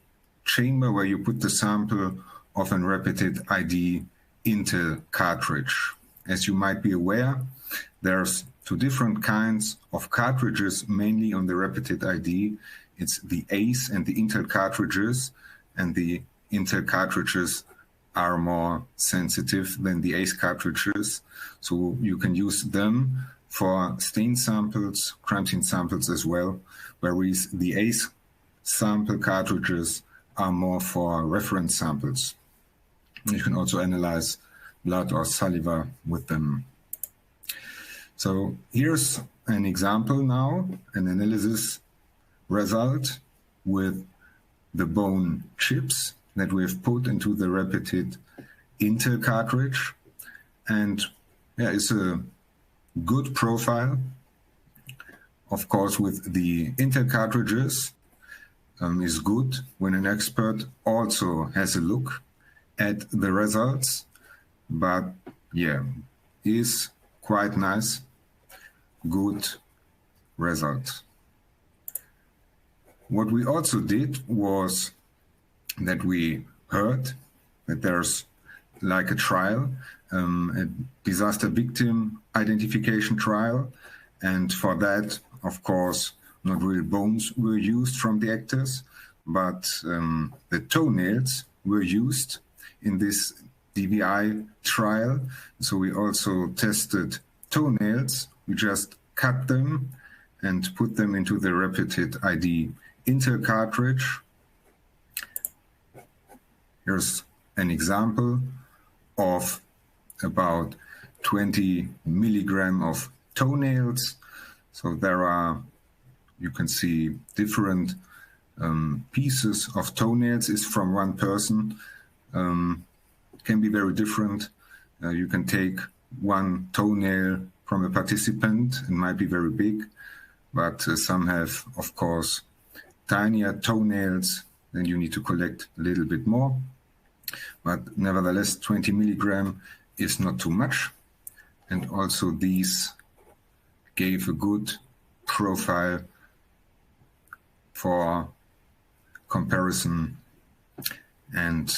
chamber where you put the sample of an Rapid ID Intel cartridge. As you might be aware, there's two different kinds of cartridges, mainly on the Rapid ID. It's the ACE and the Intel cartridges, and the Intel cartridges are more sensitive than the ACE cartridges. So you can use them for stain samples, crime scene samples as well, whereas the ACE sample cartridges are more for reference samples. You can also analyze blood or saliva with them. So here's an example now, an analysis result with the bone chips that we've put into the Rapid Intel cartridge. And yeah, it's a good profile. Of course, with the Intel cartridges, is good when an expert also has a look at the results. But yeah, is quite nice, good result. What we also did was that we heard that there's like a trial, a disaster victim identification trial. And for that, of course, not real bones were used from the actors, but the toenails were used in this DVI trial. So we also tested toenails. We just cut them and put them into the Rapid ID Intel cartridge. Here's an example of about 20 milligram of toenails. So there are, you can see different pieces of toenails is from one person. Can be very different. You can take one toenail from a participant, it might be very big, but some have, of course, tinier toenails, then you need to collect a little bit more. But nevertheless, 20 milligram is not too much. And also these gave a good profile for comparison and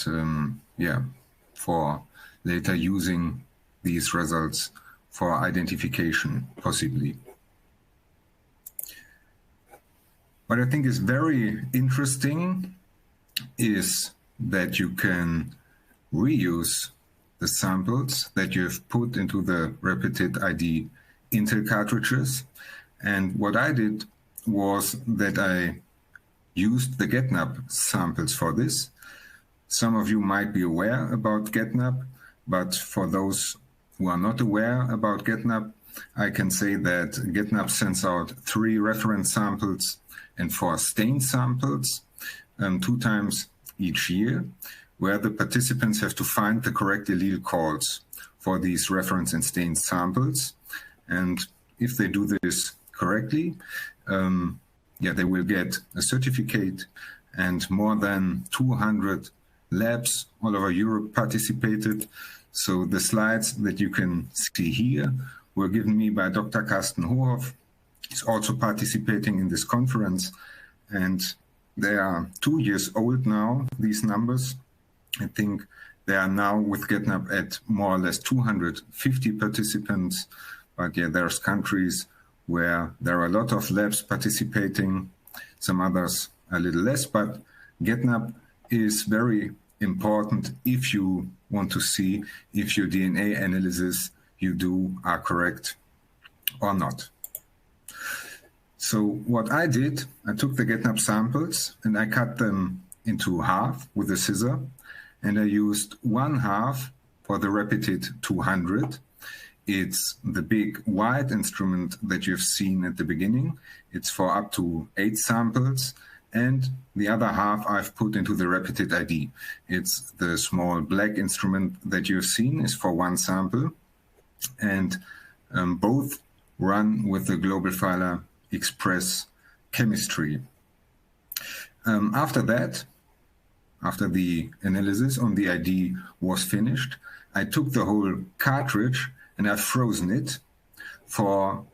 for later using these results for identification, possibly. What I think is very interesting is that you can reuse the samples that you have put into the Rapid ID Intel cartridges. And what I did was that I used the GetNap samples for this. Some of you might be aware about GetNap, but for those who are not aware about GetNap, I can say that GetNap sends out 3 reference samples and 4 stain samples 2 times each year, where the participants have to find the correct allele calls for these reference and stain samples. And if they do this correctly, they will get a certificate, and more than 200 labs all over Europe participated. So the slides that you can see here were given me by Dr. Carsten Hohoff. He's also participating in this conference, and they are 2 years old now, these numbers. I think they are now with GetNap at more or less 250 participants. But yeah, there's countries where there are a lot of labs participating. some others a little less, but GetNap is very important if you want to see if your DNA analysis you do are correct or not. So what I did, I took the GetNap samples and I cut them into half with a scissor, and I used 1/2 for the Rapid 200. It's the big white instrument that you've seen at the beginning. It's for up to 8 samples. And the other half I've put into the Rapid ID. It's the small black instrument that you've seen is for 1 sample. And both run with the Global Filer Express chemistry. After that, after the analysis on the ID was finished, I took the whole cartridge and I've frozen it for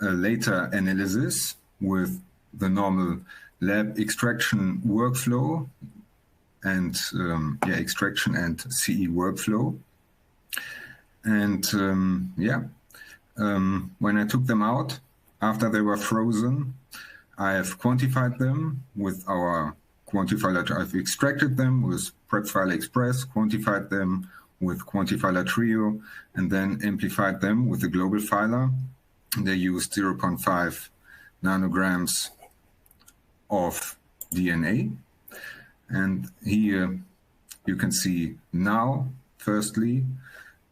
a later analysis with the normal lab extraction workflow and extraction and CE workflow. And when I took them out, after they were frozen, I have quantified them with our quantifier. I've extracted them with PrepFile Express, quantified them with Quantifiler Trio, and then amplified them with the Global Filer. They used 0.5 nanograms of DNA. And here you can see now, firstly,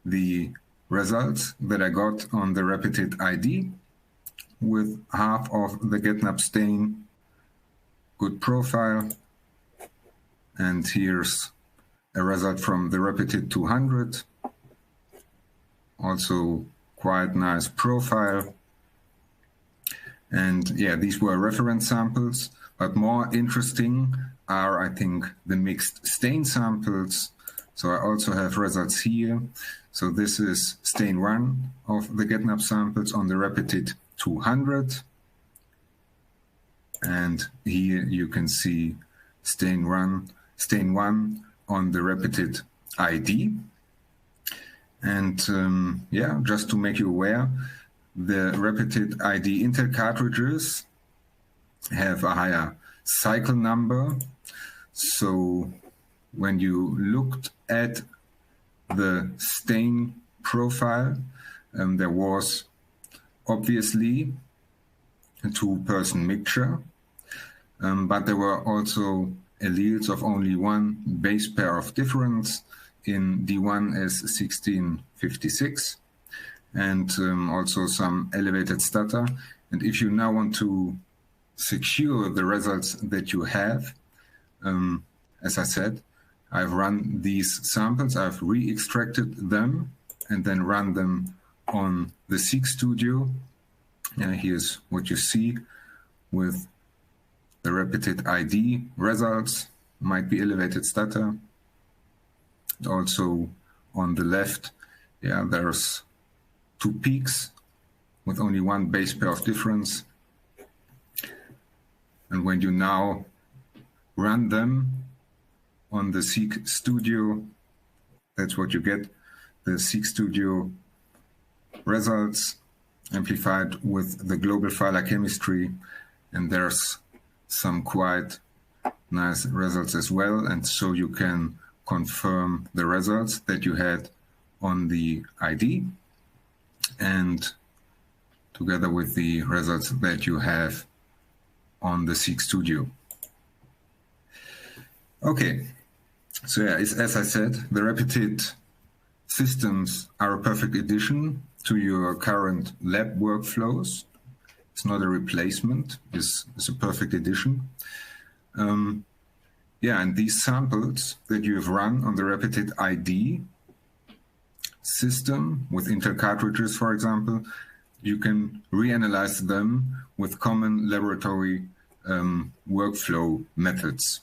the results that I got on the Rapid ID with half of the GetNap stain, good profile. And here's a result from the Rapid 200, also quite nice profile. And yeah, these were reference samples, but more interesting are, I think, the mixed stain samples. So I also have results here. So this is stain 1 of the GetNap samples on the Rapid 200. And here you can see stain 1 on the Rapid ID. And just to make you aware, the Rapid ID Intel cartridges have a higher cycle number. So when you looked at the stain profile, there was obviously a 2-person mixture, but there were also alleles of only 1 base pair of difference in D1 as 1656, and also some elevated stutter. And if you now want to secure the results that you have, as I said, I've run these samples, I've re-extracted them, and then run them on the Seq Studio. Here's what you see with the Rapid ID results. Might be elevated stutter. Also on the left, there's 2 peaks with only 1 base pair of difference. And when you now run them on the Seq Studio, that's what you get. The Seq Studio results amplified with the Global Filer chemistry, and there's some quite nice results as well. And so you can confirm the results that you had on the ID and together with the results that you have on the Seq Studio. Okay, so as I said, the Rapid systems are a perfect addition to your current lab workflows. It's not a replacement, it's a perfect addition. And these samples that you have run on the Rapid ID system with Intel cartridges, for example, you can reanalyze them with common laboratory workflow methods.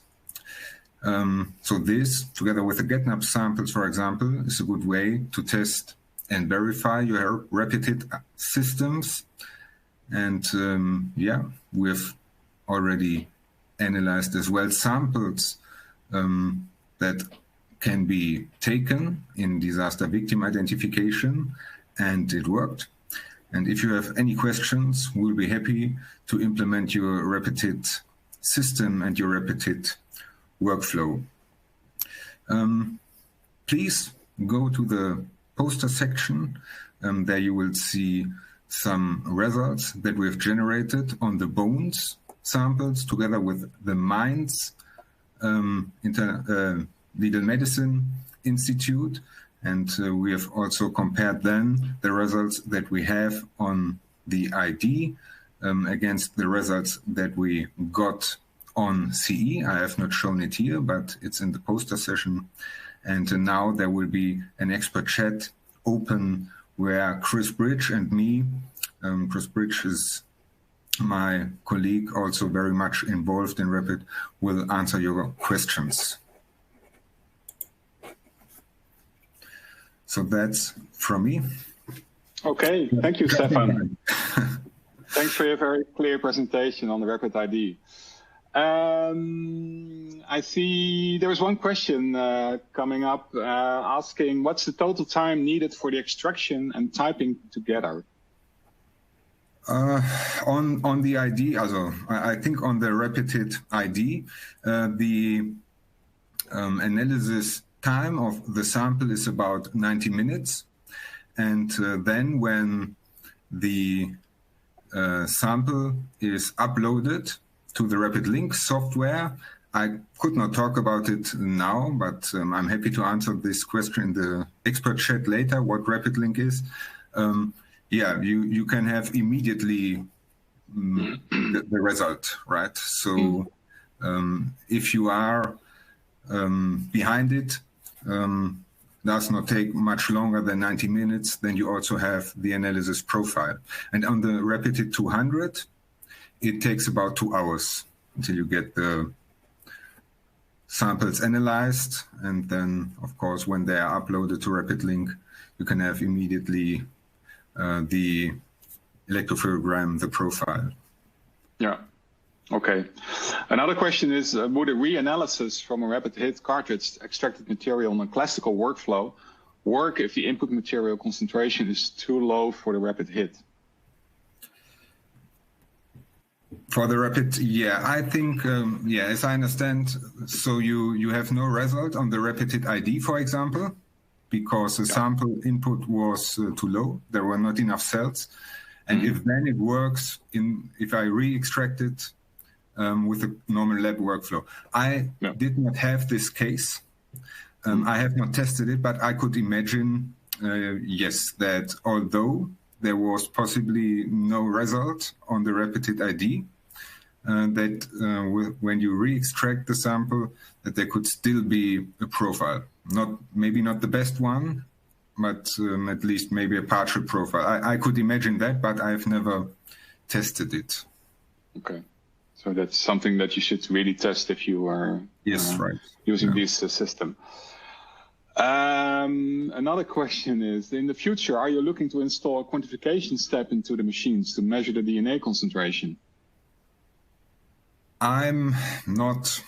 So this, together with the GetNap samples, for example, is a good way to test and verify your Rapid systems. And we've already analyzed as well samples that can be taken in disaster victim identification, and it worked. And if you have any questions, we'll be happy to implement your Rapid system and your rapid workflow. Please go to the poster section. There you will see some results that we have generated on the bones samples together with the Mainz Legal Medicine Institute. And we have also compared then the results that we have on the ID against the results that we got on CE. I have not shown it here, but it's in the poster session. And now there will be an expert chat open where Chris Bridge and me, Chris Bridge is my colleague, also very much involved in Rapid, will answer your questions. So that's from me. Okay, thank you, Stefan. Thanks for your very clear presentation on the Rapid ID. I see there was one question coming up asking what's the total time needed for the extraction and typing together? On the ID, also, I think on the Rapid ID, the analysis time of the sample is about 90 minutes. And then when the sample is uploaded to the Rapid Link software, I could not talk about it now, but I'm happy to answer this question in the expert chat later, what Rapid Link is. Yeah, you can have immediately the result, right? So if you are behind it, does not take much longer than 90 minutes, then you also have the analysis profile. And on the Rapid 200, it takes about 2 hours until you get the samples analyzed. And then, of course, when they are uploaded to Rapid Link, you can have immediately the electrophoregram, the profile. Yeah. Okay. Another question is, would a reanalysis from a rapid hit cartridge extracted material in a classical workflow work if the input material concentration is too low for the rapid hit? For the rapid, yeah, I think, yeah, as I understand, so you have no result on the rapid hit ID, for example, because the sample input was too low. There were not enough cells. And if then it works, if I re-extract it, with a normal lab workflow. I did not have this case. I have not tested it, but I could imagine, yes, that although there was possibly no result on the rapid hit ID, that when you re-extract the sample, that there could still be a profile. Maybe not the best one, but at least maybe a partial profile. I could imagine that, but I've never tested it. Okay. So that's something that you should really test if you are using this system. Another question is, in the future, are you looking to install a quantification step into the machines to measure the DNA concentration? I'm not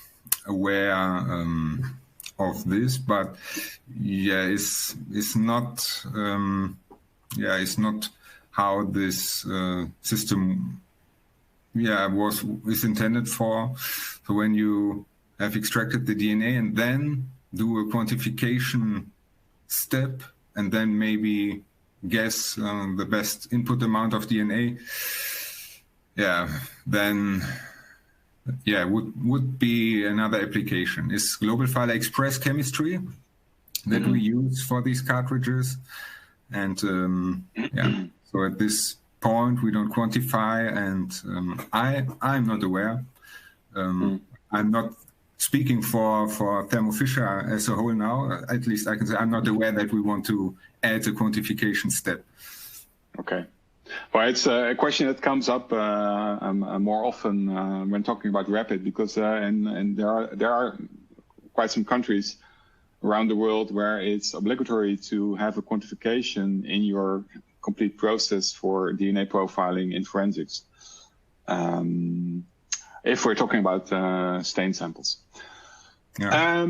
aware of this, but yeah, it's not it's not how this system is intended for. So when you have extracted the DNA and then do a quantification step and then maybe guess the best input amount of DNA, then would be another application. Is Global File Express chemistry that we use for these cartridges. And so at this point we don't quantify, and I'm not aware. I'm not speaking for Thermo Fisher as a whole now. At least I can say I'm not aware that we want to add a quantification step. Okay. Well, it's a question that comes up more often when talking about rapid, because and there are quite some countries around the world where it's obligatory to have a quantification in your complete process for DNA profiling in forensics. If we're talking about stain samples. Yeah.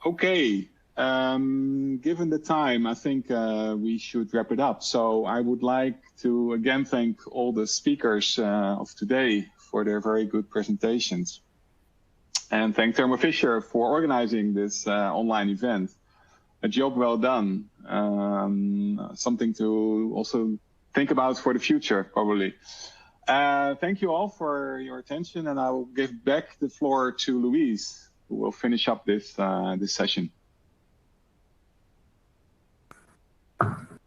Okay. Given the time, I think we should wrap it up. So I would like to again thank all the speakers of today for their very good presentations. And thank Thermo Fisher for organizing this online event. A job well done. Something to also think about for the future, probably. Thank you all for your attention, and I will give back the floor to Louise, who will finish up this session.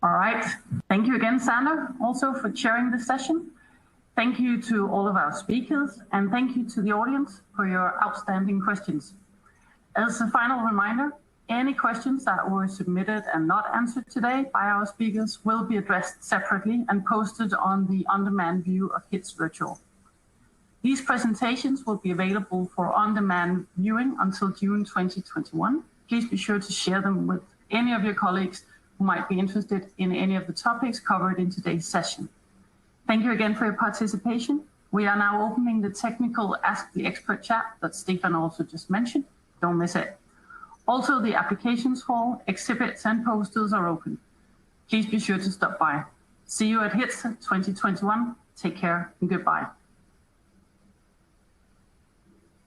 All right. Thank you again, Sander, also for chairing this session. Thank you to all of our speakers, and thank you to the audience for your outstanding questions. As a final reminder, any questions that were submitted and not answered today by our speakers will be addressed separately and posted on the on-demand view of HITS Virtual. These presentations will be available for on-demand viewing until June 2021. Please be sure to share them with any of your colleagues who might be interested in any of the topics covered in today's session. Thank you again for your participation. We are now opening the technical Ask the Expert chat that Stefan also just mentioned. Don't miss it. Also, the applications hall, exhibits and posters are open. Please be sure to stop by. See you at HITS 2021. Take care and goodbye.